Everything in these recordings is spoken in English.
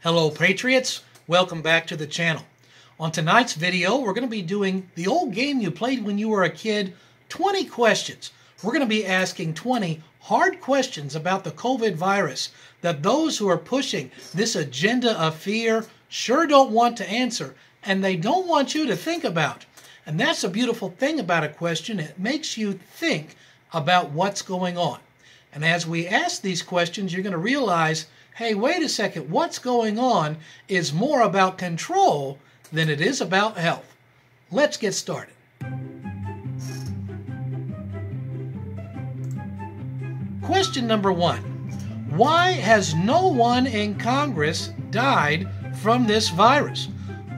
Hello Patriots, welcome back to the channel. On tonight's video, we're going to be doing the old game you played when you were a kid, 20 questions. We're going to be asking 20 hard questions about the COVID virus that those who are pushing this agenda of fear sure don't want to answer, and they don't want you to think about. And that's a beautiful thing about a question. It makes you think about what's going on. And as we ask these questions, you're going to realize, hey, wait a second, what's going on is more about control than it is about health. Let's get started. Question number 1. Why has no one in Congress died from this virus?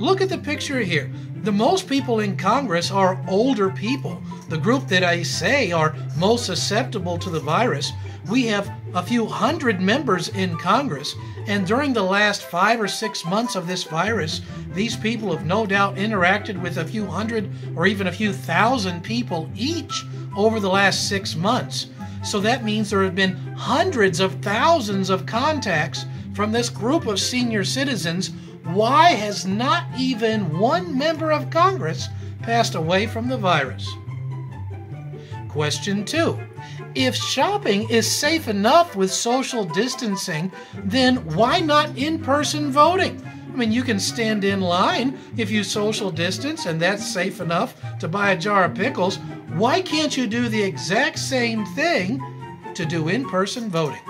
Look at the picture here. The most people in Congress are older people, the group that I say are most susceptible to the virus. We have a few hundred members in Congress, and during the last 5 or 6 months of this virus, these people have no doubt interacted with a few hundred or even a few thousand people each over the last 6 months. So that means there have been hundreds of thousands of contacts from this group of senior citizens. Why has not even one member of Congress passed away from the virus? Question 2. If shopping is safe enough with social distancing, then why not in-person voting? I mean, you can stand in line if you social distance, and that's safe enough to buy a jar of pickles. Why can't you do the exact same thing to do in-person voting?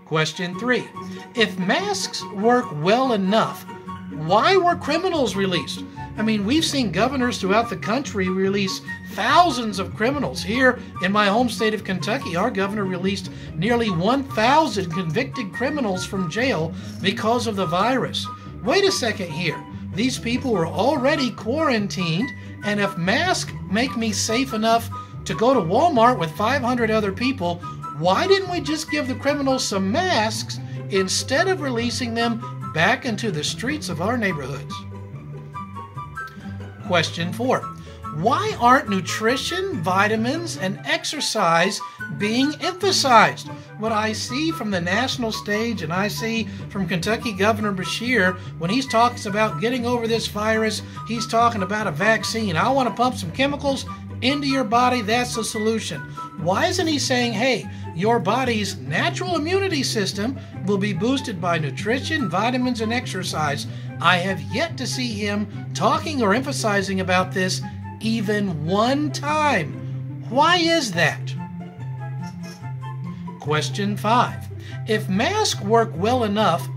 Question 3. If masks work well enough, why were criminals released? I mean, we've seen governors throughout the country release thousands of criminals. Here in my home state of Kentucky, our governor released nearly 1,000 convicted criminals from jail because of the virus. Wait a second here. These people were already quarantined, and if masks make me safe enough to go to Walmart with 500 other people, why didn't we just give the criminals some masks instead of releasing them back into the streets of our neighborhoods? Question 4. Why aren't nutrition, vitamins, and exercise being emphasized? What I see from the national stage and I see from Kentucky Governor Beshear, when he talks about getting over this virus, he's talking about a vaccine. I want to pump some chemicals into your body. That's the solution. Why isn't he saying, hey, your body's natural immunity system will be boosted by nutrition, vitamins, and exercise? I have yet to see him talking or emphasizing about this even one time. Why is that? Question 5. If masks work well enough,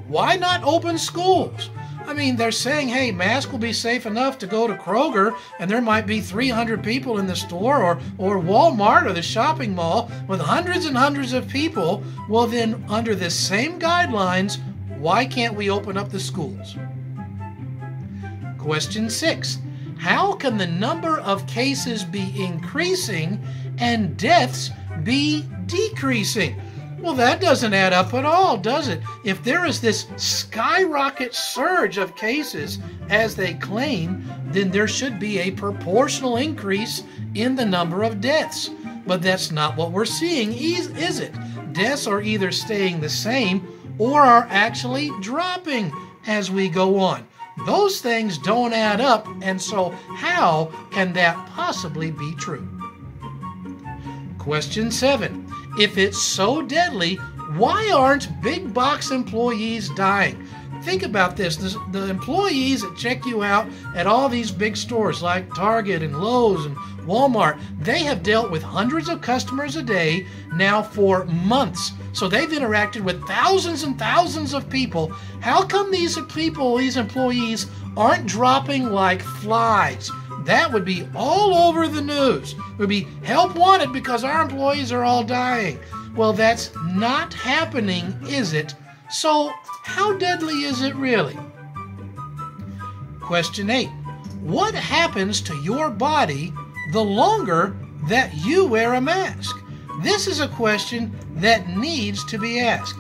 why not open schools? I mean, they're saying, hey, masks will be safe enough to go to Kroger, and there might be 300 people in the store, or Walmart or the shopping mall with hundreds and hundreds of people. Well, then, under the same guidelines, why can't we open up the schools? Question 6. How can the number of cases be increasing and deaths be decreasing? Well, that doesn't add up at all, does it? If there is this skyrocket surge of cases, as they claim, then there should be a proportional increase in the number of deaths. But that's not what we're seeing, is it? Deaths are either staying the same or are actually dropping as we go on. Those things don't add up, and so how can that possibly be true? Question 7. If it's so deadly, why aren't big box employees dying? Think about this. The employees that check you out at all these big stores like Target and Lowe's and Walmart, they have dealt with hundreds of customers a day now for months. So they've interacted with thousands and thousands of people. How come these employees aren't dropping like flies? That would be all over the news. It would be help wanted because our employees are all dying. Well, that's not happening, is it? So how deadly is it really? Question 8. What happens to your body the longer that you wear a mask? This is a question that needs to be asked.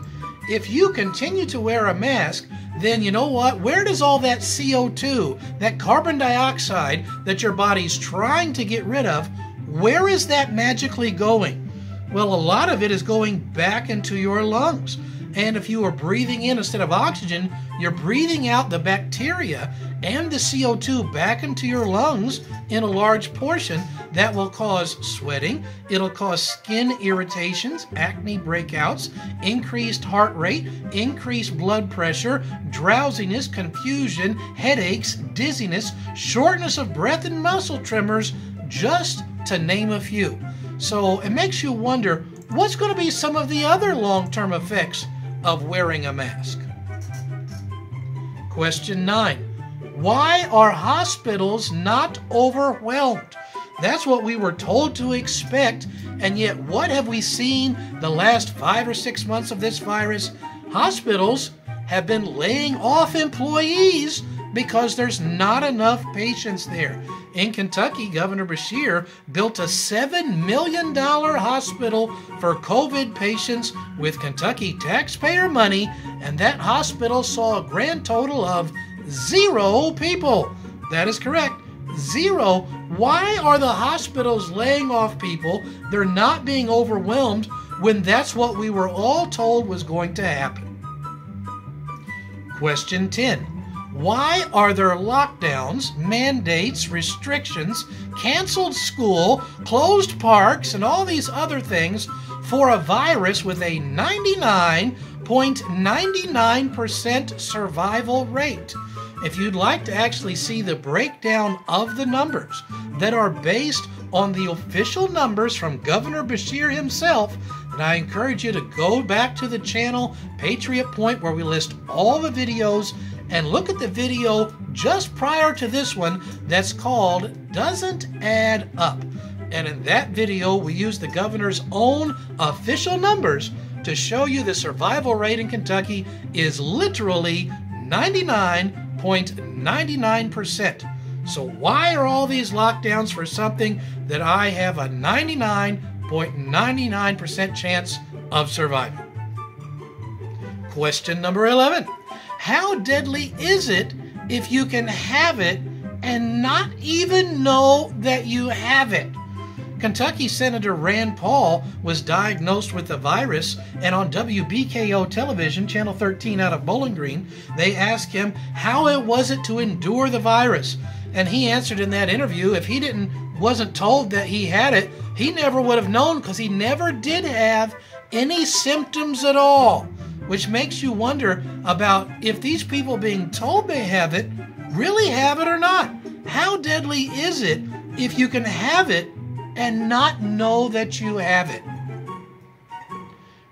If you continue to wear a mask, then you know what? Where does all that CO2, that carbon dioxide that your body's trying to get rid of, where is that magically going? Well, a lot of it is going back into your lungs. And if you are breathing in instead of oxygen, you're breathing out the bacteria and the CO2 back into your lungs in a large portion. That will cause sweating. It'll cause skin irritations, acne breakouts, increased heart rate, increased blood pressure, drowsiness, confusion, headaches, dizziness, shortness of breath, and muscle tremors, just to name a few. So it makes you wonder, what's going to be some of the other long-term effects of wearing a mask? Question 9. Why are hospitals not overwhelmed? That's what we were told to expect, and yet what have we seen the last 5 or 6 months of this virus? Hospitals have been laying off employees because there's not enough patients there. In Kentucky, Governor Beshear built a $7 million hospital for COVID patients with Kentucky taxpayer money, and that hospital saw a grand total of 0 people. That is correct. 0. Why are the hospitals laying off people? They're not being overwhelmed when that's what we were all told was going to happen. Question 10. Why are there lockdowns, mandates, restrictions, canceled school, closed parks, and all these other things for a virus with a 99.99% survival rate? If you'd like to actually see the breakdown of the numbers that are based on the official numbers from Governor Beshear himself, then I encourage you to go back to the channel Patriot Point, where we list all the videos, and look at the video just prior to this one that's called Doesn't Add Up. And in that video, we use the governor's own official numbers to show you the survival rate in Kentucky is literally 99.99%. So why are all these lockdowns for something that I have a 99.99% chance of surviving? Question number 11. How deadly is it if you can have it and not even know that you have it? Kentucky Senator Rand Paul was diagnosed with the virus, and on WBKO television, Channel 13 out of Bowling Green, they asked him how it was to endure the virus. And he answered in that interview, if he wasn't told that he had it, he never would have known, because he never did have any symptoms at all. Which makes you wonder about if these people being told they have it really have it or not. How deadly is it if you can have it and not know that you have it?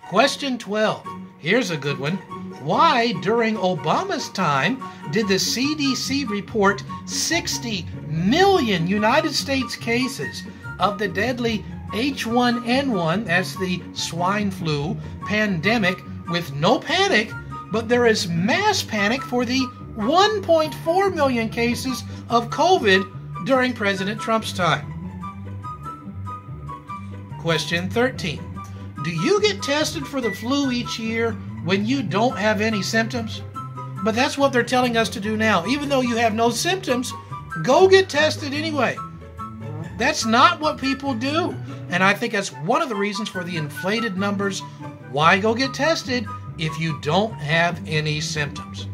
Question 12. Here's a good one. Why, during Obama's time, did the CDC report 60 million United States cases of the deadly H1N1, that's the swine flu pandemic, with no panic, but there is mass panic for the 1.4 million cases of COVID during President Trump's time? Question 13. Do you get tested for the flu each year when you don't have any symptoms? But that's what they're telling us to do now. Even though you have no symptoms, go get tested anyway. That's not what people do. And I think that's one of the reasons for the inflated numbers. Why go get tested if you don't have any symptoms?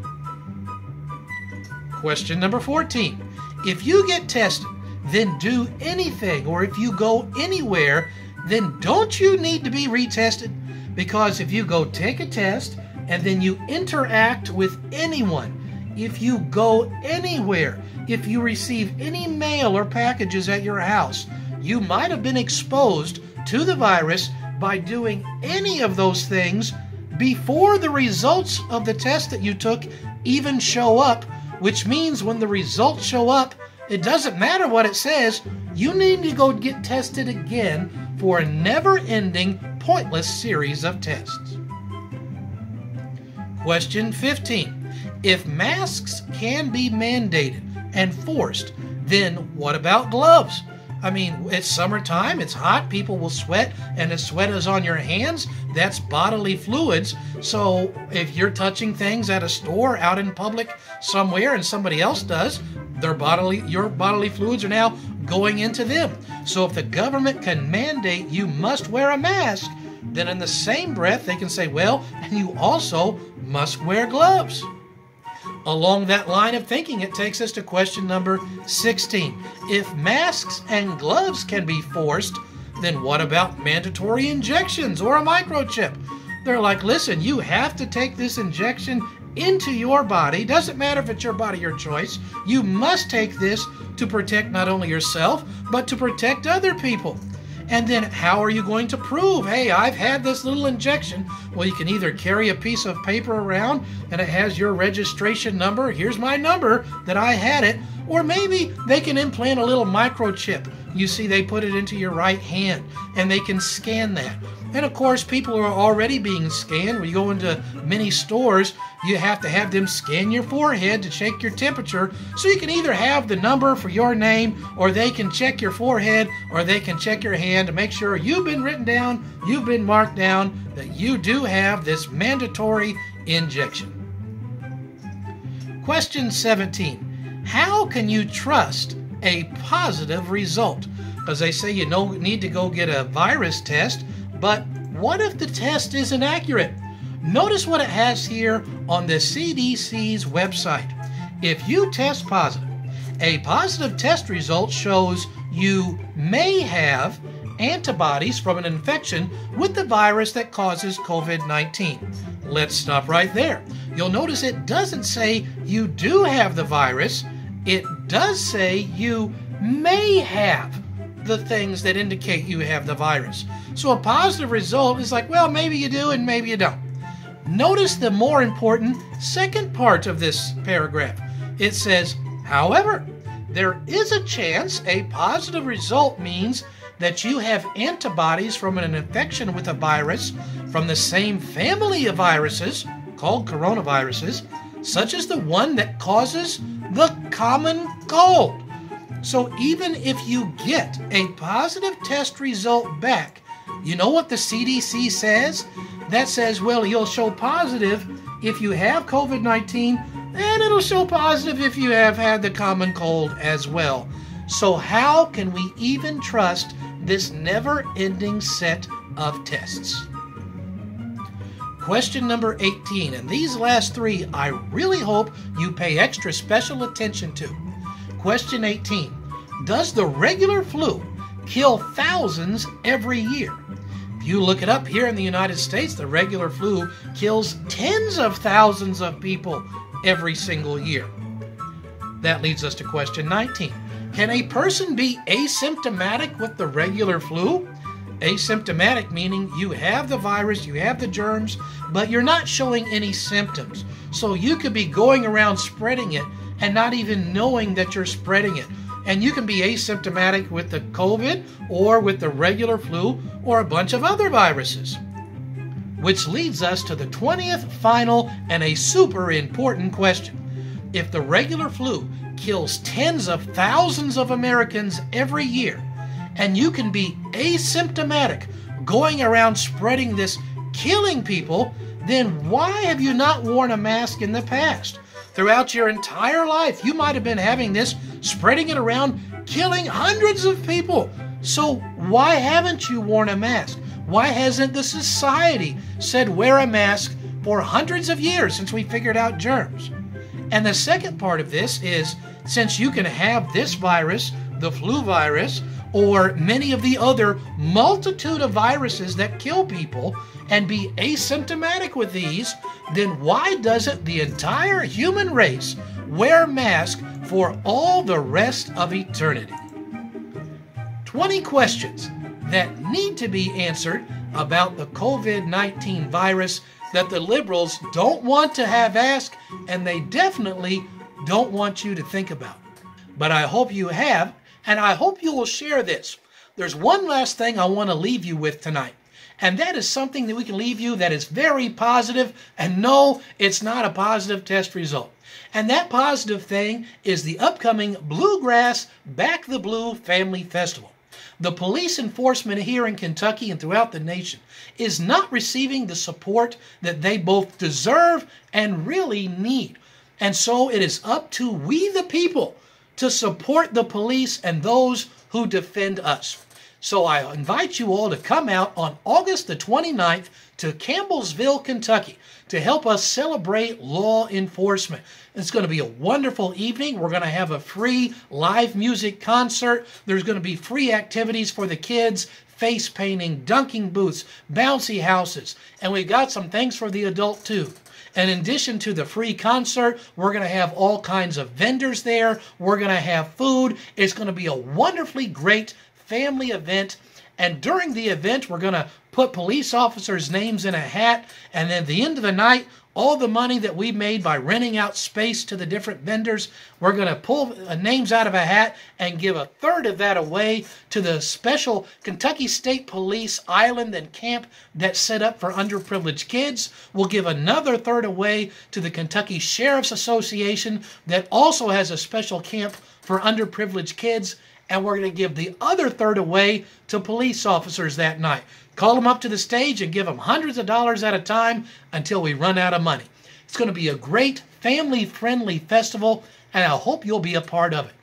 Question number 14. If you get tested, then do anything, or if you go anywhere, then don't you need to be retested? Because if you go take a test and then you interact with anyone, if you go anywhere, if you receive any mail or packages at your house, you might have been exposed to the virus by doing any of those things before the results of the test that you took even show up, which means when the results show up, it doesn't matter what it says, you need to go get tested again for a never-ending, pointless series of tests. Question 15. If masks can be mandated and forced, then what about gloves? I mean, it's summertime, it's hot, people will sweat, and if sweat is on your hands, that's bodily fluids. So if you're touching things at a store, out in public somewhere, and somebody else does, your bodily fluids are now going into them. So if the government can mandate you must wear a mask, then in the same breath they can say, well, and you also must wear gloves. Along that line of thinking, it takes us to question number 16. If masks and gloves can be forced, then what about mandatory injections or a microchip? They're like, listen, you have to take this injection into your body. Doesn't matter if it's your body or choice. You must take this to protect not only yourself, but to protect other people. And then how are you going to prove, hey, I've had this little injection? Well, you can either carry a piece of paper around and it has your registration number. Here's my number that I had it. Or maybe they can implant a little microchip. You see, they put it into your right hand and they can scan that. And of course, people are already being scanned. When you go into many stores, you have to have them scan your forehead to check your temperature. So you can either have the number for your name, or they can check your forehead, or they can check your hand to make sure you've been written down, you've been marked down, that you do have this mandatory injection. Question 17. How can you trust a positive result? Because they say you need to go get a virus test, but what if the test isn't accurate? Notice what it has here on the CDC's website. If you test positive, a positive test result shows you may have antibodies from an infection with the virus that causes COVID-19. Let's stop right there. You'll notice it doesn't say you do have the virus. It does say you may have the things that indicate you have the virus. So a positive result is like, well, maybe you do and maybe you don't. Notice the more important second part of this paragraph. It says, however, there is a chance a positive result means that you have antibodies from an infection with a virus from the same family of viruses, called coronaviruses, such as the one that causes the common cold. So even if you get a positive test result back, you know what the CDC says? That says, well, you'll show positive if you have COVID-19, and it'll show positive if you have had the common cold as well. So how can we even trust this never-ending set of tests? Question number 18, and these last three I really hope you pay extra special attention to. Question 18, does the regular flu kill thousands every year? If you look it up here in the United States, the regular flu kills tens of thousands of people every single year. That leads us to question 19. Can a person be asymptomatic with the regular flu? Asymptomatic meaning you have the virus, you have the germs, but you're not showing any symptoms. So you could be going around spreading it and not even knowing that you're spreading it. And you can be asymptomatic with the COVID or with the regular flu or a bunch of other viruses. Which leads us to the 20th final and a super important question. If the regular flu kills tens of thousands of Americans every year, and you can be asymptomatic going around spreading this, killing people, then why have you not worn a mask in the past? Throughout your entire life, you might have been having this, spreading it around, killing hundreds of people. So why haven't you worn a mask? Why hasn't the society said wear a mask for hundreds of years since we figured out germs? And the second part of this is, since you can have this virus, the flu virus, or many of the other multitude of viruses that kill people, and be asymptomatic with these, then why doesn't the entire human race wear masks for all the rest of eternity? 20 questions that need to be answered about the COVID-19 virus that the liberals don't want to have asked, and they definitely don't want you to think about. But I hope you have, and I hope you will share this. There's one last thing I want to leave you with tonight, and that is something that we can leave you that is very positive, and no, it's not a positive test result. And that positive thing is the upcoming Bluegrass Back the Blue Family Festival. The police enforcement here in Kentucky and throughout the nation is not receiving the support that they both deserve and really need. And so it is up to we the people to support the police and those who defend us. So I invite you all to come out on August the 29th to Campbellsville, Kentucky to help us celebrate law enforcement. It's going to be a wonderful evening. We're going to have a free live music concert. There's going to be free activities for the kids, face painting, dunking booths, bouncy houses, and we've got some things for the adult too. And in addition to the free concert, we're going to have all kinds of vendors there. We're going to have food. It's going to be a wonderfully great family event. And during the event, we're going to put police officers' names in a hat. And then at the end of the night, all the money that we made by renting out space to the different vendors, we're going to pull names out of a hat and give a third of that away to the special Kentucky State Police island and camp that's set up for underprivileged kids. We'll give another third away to the Kentucky Sheriff's Association that also has a special camp for underprivileged kids. And we're going to give the other third away to police officers that night. Call them up to the stage and give them hundreds of dollars at a time until we run out of money. It's going to be a great family-friendly festival, and I hope you'll be a part of it.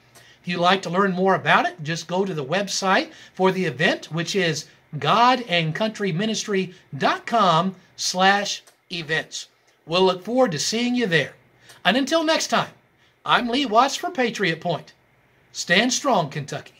If you'd like to learn more about it, just go to the website for the event, which is godandcountryministry.com/events. We'll look forward to seeing you there. And until next time, I'm Lee Watts for Patriot Point. Stand strong, Kentucky.